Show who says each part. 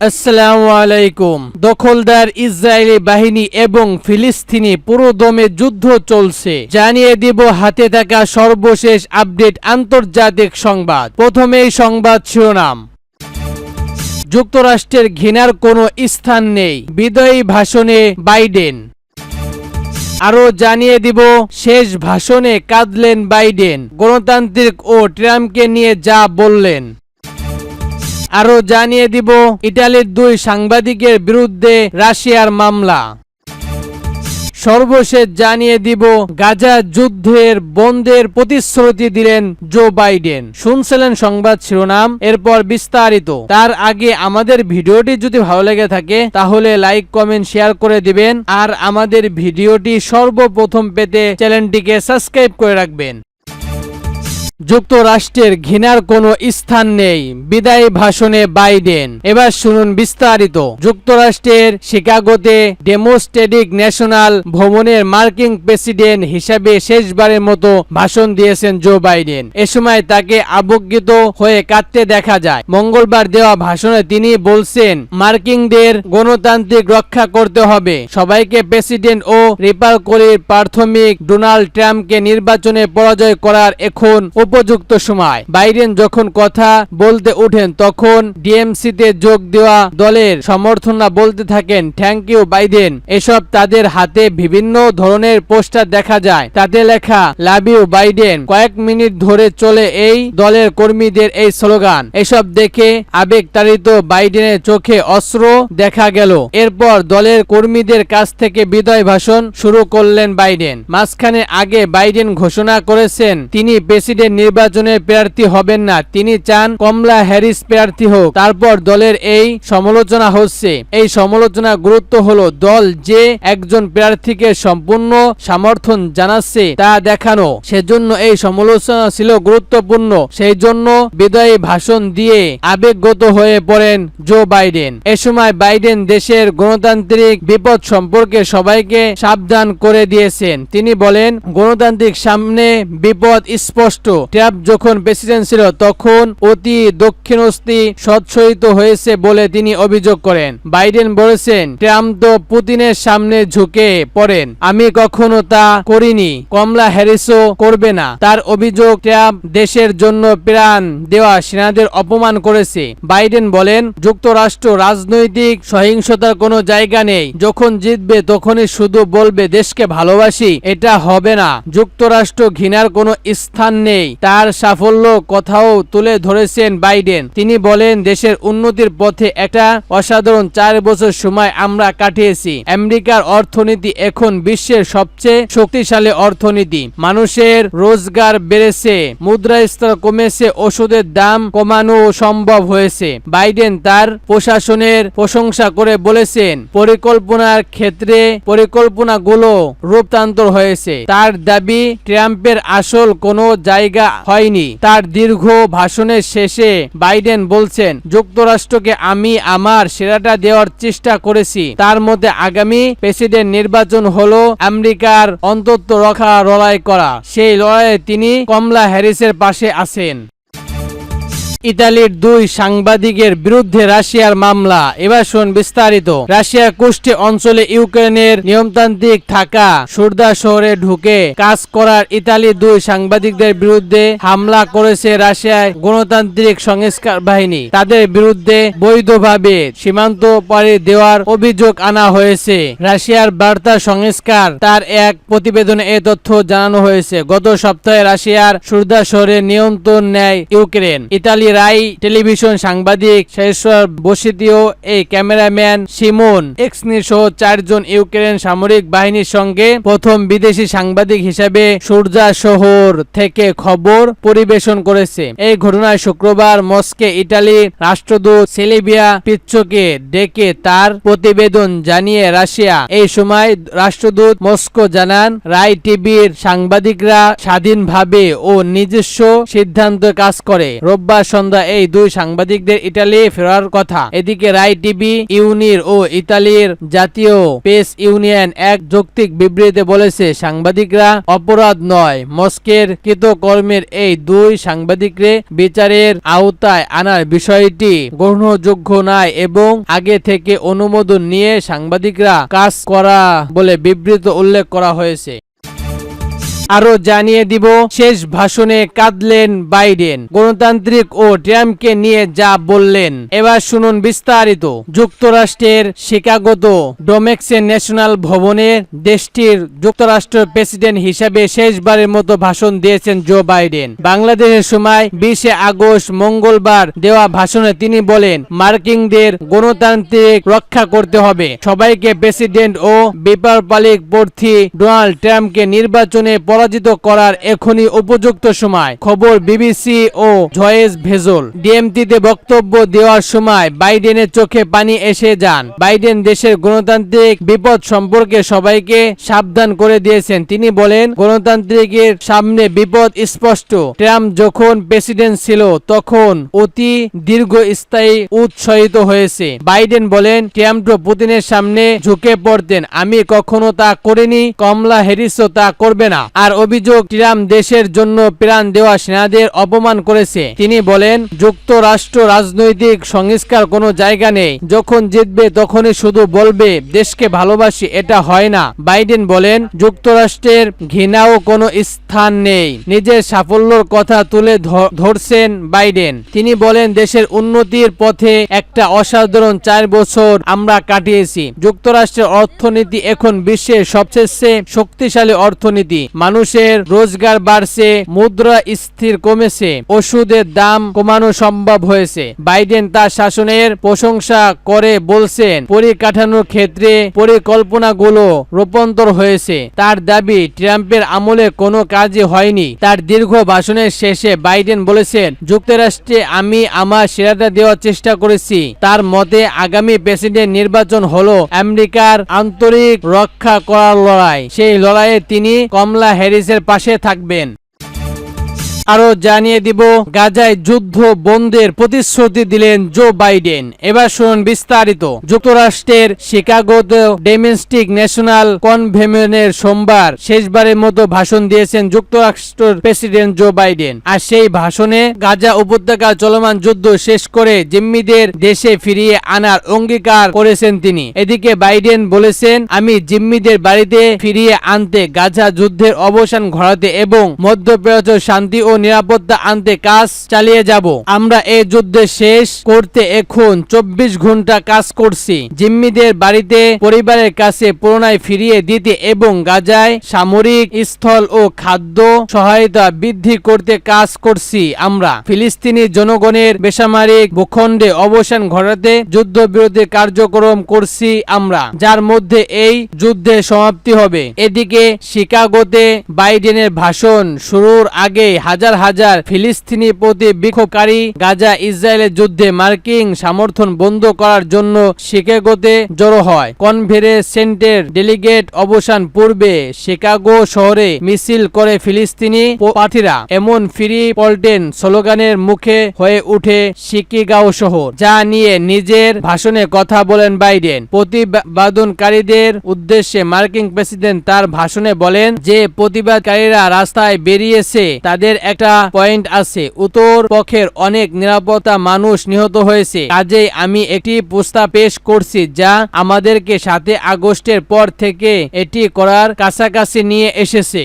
Speaker 1: আসসালামু আলাইকুম। দখলদার ইসরায়েলি বাহিনী এবং ফিলিস্তিনি পুরোদমে যুদ্ধ চলছে, জানিয়ে দিব হাতে থাকা সর্বশেষ আপডেট আন্তর্জাতিক সংবাদ। প্রথমেই সংবাদ শিরোনাম। যুক্তরাষ্ট্রের ঘৃণার কোনো স্থান নেই, বিদায়ী ভাষণে বাইডেন। আরও জানিয়ে দিব শেষ ভাষণে কাঁদলেন বাইডেন, গণতান্ত্রিক ও ট্রাম্পকে নিয়ে যা বললেন। আরও জানিয়ে দিব ইতালির 2 সাংবাদিকের বিরুদ্ধে রাশিয়ার মামলা। সর্বশেষ জানিয়ে দিব গাজা যুদ্ধের বন্ধের প্রতিশ্রুতি দিলেন জো বাইডেন। শুনছিলেন সংবাদ শিরোনাম, এরপর বিস্তারিত। তার আগে আমাদের ভিডিওটি যদি ভালো লেগে থাকে তাহলে লাইক কমেন্ট শেয়ার করে দিবেন, আর আমাদের ভিডিওটি সর্বপ্রথম পেতে চ্যানেলটিকে সাবস্ক্রাইব করে রাখবেন। যুক্তরাষ্ট্রের ঘৃণার কোনো স্থান নেই, বিদায়ী ভাষণে বাইডেন। এবার শুনুন বিস্তারিত। যুক্তরাষ্ট্রের শিকাগোতে ডেমোক্রেটিক ন্যাশনাল ভবনের মার্কিন প্রেসিডেন্ট হিসেবে শেষবারের মতো ভাষণ দিয়েছেন জো বাইডেন। এ সময় তাকে আবেগিত হয়ে কাঁদতে দেখা যায়। মঙ্গলবার দেওয়া ভাষণে তিনি বলছেন, মার্কিনদের গণতান্ত্রিক রক্ষা করতে হবে, সবাইকে প্রেসিডেন্ট ও রিপাবলিকান প্রার্থী ডোনাল্ড ট্রাম্পকে নির্বাচনে পরাজয় করার এখন উপযুক্ত সময়। বাইডেন যখন কথা বলতে ওঠেন তখন ডিএমসিতে যোগ দেওয়া দলের সমর্থকরা বলতে থাকেন, থ্যাংক ইউ বাইডেন। এসব তাদের হাতে বিভিন্ন ধরনের পোস্টার দেখা যায়, তাতে লেখা লাভ ইউ বাইডেন। কয়েক মিনিট ধরে চলে এই দলের কর্মীদের এই স্লোগান। এসব দেখে আবেগতাড়িত বাইডেনের চোখে অশ্রু দেখা গেল। এরপর দলের কর্মীদের কাছ থেকে বিদায় ভাষণ শুরু করলেন বাইডেন। মাঝখানে আগে বাইডেন ঘোষণা করেছেন তিনি প্রেসিডেন্ট নির্বাচনের প্রার্থী হবেন না, তিনি চান কমলা হ্যারিস প্রার্থী হোক। তারপর দলের এই সমালোচনা হচ্ছে। এই সমালোচনা গুরুত্ব হলো দল যে একজন প্রার্থীকে সম্পূর্ণ সমর্থন জানাচ্ছে তা দেখানো, সেজন্য এই সমালোচনা ছিল গুরুত্বপূর্ণ। সেই জন্য বিদায়ী ভাষণ দিয়ে আবেগগত হয়ে পড়েন জো বাইডেন। এ সময় বাইডেন দেশের গণতান্ত্রিক বিপদ সম্পর্কে সবাইকে সাবধান করে দিয়েছেন। তিনি বলেন, গণতান্ত্রিক সামনে বিপদ স্পষ্ট। ট্রাম্প যখন প্রেসিডেন্ট ছিল তখন অতি দক্ষিণস্থী সৎসহিত হয়েছে বলে তিনি অভিযোগ করেন। বাইডেন বলেছেন, ট্রাম্প তো পুতিনের সামনে ঝুঁকে পড়েন, আমি কখনো তা করিনি, কমলা হ্যারিসও করবে না। তার অভিযোগ, ট্রাম্প দেশের জন্য প্রাণ দেওয়া সেনাদের অপমান করেছে। বাইডেন বলেন, যুক্তরাষ্ট্র রাজনৈতিক সহিংসতার কোনো জায়গা নেই, যখন জিতবে তখনই শুধু বলবে দেশকে ভালোবাসি, এটা হবে না। যুক্তরাষ্ট্র ঘৃণার কোনো স্থান নেই। তার সাফল্য কথাও তুলে ধরেছেন বাইডেন। তিনি বলেন, দেশের উন্নতির পথে একটা অসাধারণ 4 বছর সময় আমরা কাটিয়েছি। আমেরিকার অর্থনীতি এখন বিশ্বের সবচেয়ে শক্তিশালী অর্থনীতি। মানুষের রোজগার বেড়েছে, মুদ্রাস্ফীতি কমেছে, ওষুধের দাম কমানো সম্ভব হয়েছে। বাইডেন তার প্রশাসনের প্রশংসা করে বলেছেন, পরিকল্পনার ক্ষেত্রে পরিকল্পনাগুলো রূপান্তর হয়েছে। তার দাবি, ট্রাম্পের আসল কোনো জায়গা হয়নি। তার দীর্ঘ ভাষণের শেষে বাইডেন বলছেন, যুক্তরাষ্ট্রকে আমি আমার সেরাটা দেওয়ার চেষ্টা করেছি। তার মধ্যে আগামী প্রেসিডেন্ট নির্বাচন হলো আমেরিকার অন্তত রক্ষা লড়াই করা। সেই লড়াইয়ে তিনি কমলা হ্যারিসের পাশে আছেন। ইতালির 2 সাংবাদিকের বিরুদ্ধে রাশিয়ার মামলা। এবার শুন বিস্তারিত। রাশিয়ার কুষ্টি অঞ্চলে ইউক্রেনের নিয়মতান্ত্রিক থাকা সুরদা শহরে ঢুকে কাজ করার ইতালির 2 সাংবাদিকদের বিরুদ্ধে হামলা করেছে রাশিয়ার গণতান্ত্রিক সংস্কার বাহিনী। তাদের বিরুদ্ধে বৈধভাবে সীমান্ত পাড়ি দেওয়ার অভিযোগ আনা হয়েছে। রাশিয়ার বার্তা সংস্কার তার এক প্রতিবেদনে এ তথ্য জানানো হয়েছে। গত সপ্তাহে রাশিয়ার সুরদা শহরে নিয়ন্ত্রণ নেয় ইউক্রেন। ইতালি রাই টেলিভিশন সাংবাদিক শেরসর বসিতীয় এই ক্যামেরাম্যান সিমন এক্সনি সহ 4 জন ইউক্রেন সামরিক বাহিনীর সঙ্গে প্রথম বিদেশি সাংবাদিক হিসেবে সুরজা শহর থেকে খবর পরিবেশন করেছে। এই ঘটনায় শুক্রবার মস্কো ইতালির রাষ্ট্রদূত সিলভিয়া পিচ্চোকে ডেকে তার প্রতিবেদন জানিয়ে রাশিয়া। এই সময় রাষ্ট্রদূত মস্কো জানান, রাই টিভির সাংবাদিকরা স্বাধীনভাবে ও নিজস্ব সিদ্ধান্তে কাজ করে। রোববার সন্ধ্যা এই দুই সাংবাদিকদের ইতালি ফেরার কথা। এদিকে রাই টিভি ইউনির ও ইতালির জাতীয় প্রেস ইউনিয়ন এক যৌক্তিক বিবৃতিতে বলেছে, সাংবাদিকরা অপরাধ নয়। মস্কের কৃতকর্মের এই দুই সাংবাদিকরে বিচারের আওতায় আনার বিষয়টি গ্রহণযোগ্য নয় এবং আগে থেকে অনুমোদন নিয়ে সাংবাদিকরা কাজ করা বলে বিবৃত উল্লেখ করা হয়েছে। আরো জানিয়ে দিব, শেষ ভাষণে কাঁদলেন বাইডেন, গণতান্ত্রিক ও ট্রাম্পকে নিয়ে যা বললেন। এবার শুনুন বিস্তারিত। যুক্তরাষ্ট্রের শিকাগোতে ডোমেক্সের ন্যাশনাল ভবনে দেশটির যুক্তরাষ্ট্রের প্রেসিডেন্ট হিসেবে শেষবারের মতো ভাষণ দিয়েছেন জো বাইডেন। বাংলাদেশের সময় 20 আগস্ট মঙ্গলবার দেওয়া ভাষণে তিনি বলেন, মার্কিনদের গণতান্ত্রিক রক্ষা করতে হবে। সবাইকে প্রেসিডেন্ট ও রিপাবলিক প্রার্থী ডোনাল্ড ট্রাম্পকে নির্বাচনে পরাজিত করার এখনই উপযুক্ত সময়। খবর বিবিসি ও জয়েস ভেজল। ডিএমটিতে বক্তব্য দেওয়ার সময় বাইডেনের চোখে পানি এসে যান। বাইডেন দেশের গণতান্ত্রিক বিপদ সম্পর্কে সবাইকে সাবধান করে দিয়েছেন। তিনি বলেন, গণতান্ত্রিকের সামনে বিপদ স্পষ্ট। ট্রাম্প যখন প্রেসিডেন্ট ছিল তখন অতি দীর্ঘস্থায়ী উৎসাহিত হয়েছে। বাইডেন বলেন, ট্রাম্প পুতিনের সামনে ঝুঁকে পড়তেন, আমি কখনো তা করিনি, কমলা হ্যারিসও তা করবে না। আর অভিযোগ, ট্রাম্প দেশের জন্য প্রাণ দেওয়া সেনাদের অপমান করেছে। তিনি বলেন, যুক্তরাষ্ট্র রাজনৈতিক সংস্কার কোনো জায়গা নেই। যখন জিতবে তখনই শুধু বলবে দেশকে ভালোবাসি, এটা হয় না। বাইডেন বলেন, যুক্তরাষ্ট্রের ঘৃণাও কোনো স্থান নেই। নিজের সাফল্যের কথা তুলে ধরছেন বাইডেন। তিনি বলেন, দেশের উন্নতির পথে একটা অসাধারণ 4 বছর আমরা কাটিয়েছি। যুক্তরাষ্ট্রের অর্থনীতি এখন বিশ্বের সবচেয়ে শক্তিশালী অর্থনীতি। মানুষের রোজগার বাড়ছে, মুদ্রা স্থির কমেছে, ওষুধের দাম কমানো সম্ভব হয়েছে। বাইডেন তার শাসনের প্রশংসা করে বলছেন, পরিকাঠামোর ক্ষেত্রে পরিকল্পনাগুলো রূপান্তর হয়েছে। তার দাবি, ট্রাম্পের আমলে কোনো কাজই হয়নি। তার দীর্ঘ ভাষণের শেষে বাইডেন বলেছেন, যুক্তরাষ্ট্রে আমি আমার সেরাটা দেওয়ার চেষ্টা করেছি। তার মতে আগামী প্রেসিডেন্ট নির্বাচন হলো আমেরিকার আন্তরিক রক্ষা করার লড়াই। সেই লড়াইয়ে তিনি কমলা হ্যারিসের পাশে থাকবেন। আরো জানিয়ে দিব, গাজায় যুদ্ধ বন্ধের প্রতিশ্রুতি দিলেন জো বাইডেন। এবার শুনুন বিস্তারিত। যুক্তরাষ্ট্রের শিকাগোতে ডোমেস্টিক ন্যাশনাল কনভেনশনের সোমবার শেষবারের মতো ভাষণ দিয়েছেন যুক্তরাষ্ট্রের প্রেসিডেন্ট জো বাইডেন। আর সেই ভাষণে গাজা উপত্যকার চলমান যুদ্ধ শেষ করে জিম্মিদের দেশে ফিরিয়ে আনার অঙ্গীকার করেছেন তিনি। এদিকে বাইডেন বলেছেন, আমি জিম্মিদের বাড়িতে ফিরিয়ে আনতে, গাজা যুদ্ধের অবসান ঘটাতে এবং মধ্যপ্রাচ্যে শান্তি ও নিরাপত্তা আনতে কাজ চালিয়ে যাব। আমরা এই যুদ্ধ শেষ করতে এখন 24 ঘন্টা কাজ করছি। জিম্মিদের বাড়িতে পরিবারের কাছে পুনরায় ফিরিয়ে দিতে এবং গাজায় সামরিক স্থল ও খাদ্য সহায়তা বৃদ্ধি করতে কাজ করছি। আমরা ফিলিস্তিনি জনগণের বেসামরিক ভূখণ্ডে অবসান ঘটাতে যুদ্ধবিরোধী কার্যক্রম করছি আমরা, যার মধ্যে এই যুদ্ধের সমাপ্তি হবে। এদিকে শিকাগোতে বাইডেনের ভাষণ শুরুর আগে হাজার হাজার ফিলিস্তিনি প্রতি বিক্ষোভকারী গাজা ইসরায়েলের যুদ্ধে মার্কিন সমর্থন বন্ধ করার জন্য শিকাগোতে জড়ো হয়। কনভেনশনের ডেলিগেট অবসান পূর্বে শিকাগো শহরে মিছিল করে ফিলিস্তিনি প্রার্থীরা। এমন ফ্রি পল্টেন স্লোগানের মুখে হয়ে উঠে শিকাগো শহর, যা নিয়ে নিজের ভাষণে কথা বলেন বাইডেন। প্রতিবাদনকারীদের উদ্দেশ্যে মার্কিন প্রেসিডেন্ট তার ভাষণে বলেন যে প্রতিবাদকারীরা রাস্তায় বেরিয়েছে তাদের একটা পয়েন্ট আছে, উত্তর পক্ষের অনেক নিরাপত্তা মানুষ নিহত হয়েছে। কাজেই আমি একটি প্রস্তাব পেশ করছি যা আমাদেরকে 7 আগস্টের পর থেকে এটি করার কাছাকাছি নিয়ে এসেছে।